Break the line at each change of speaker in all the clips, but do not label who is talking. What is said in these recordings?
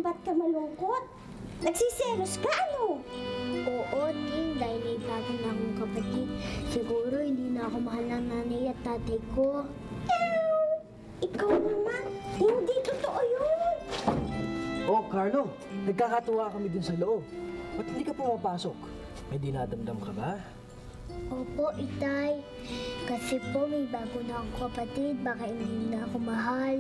ba't ka malungkot? Nagsiselos ka, ano?
Oo, Ting, dahil may bago na akong kapatid. Siguro hindi na ako mahal ng nanay at tatay ko.
Ikaw naman, hindi totoo yun.
Oh, Carlo, nagkakatuwa kami dun sa loob. Ba't hindi ka pumapasok? May dinadamdam ka ba?
Opo, Itay. Kasi po may bago na akong kapatid. Baka hindi na ako mahal.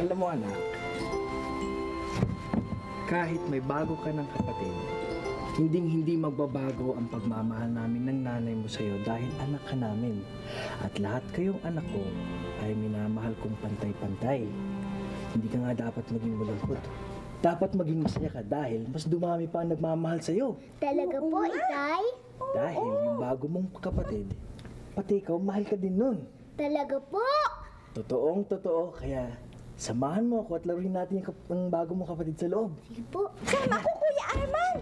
Alam mo, anak, kahit may bago ka ng kapatid, hinding-hindi magbabago ang pagmamahal namin ng nanay mo sa'yo dahil anak ka namin. At lahat kayong anak ko ay minamahal kong pantay-pantay. Hindi ka nga dapat maging malungkot. Dapat maging masaya ka dahil mas dumami pa ang nagmamahal sa'yo.
Talaga po, Itay?
Dahil yung bago mong kapatid, pati ikaw, mahal ka din nun.
Talaga po?
Totoong totoo, kaya samahan mo ako at laruin natin yung bago mong kapatid sa loob.
Sige po.
Sama ko, Kuya Arman.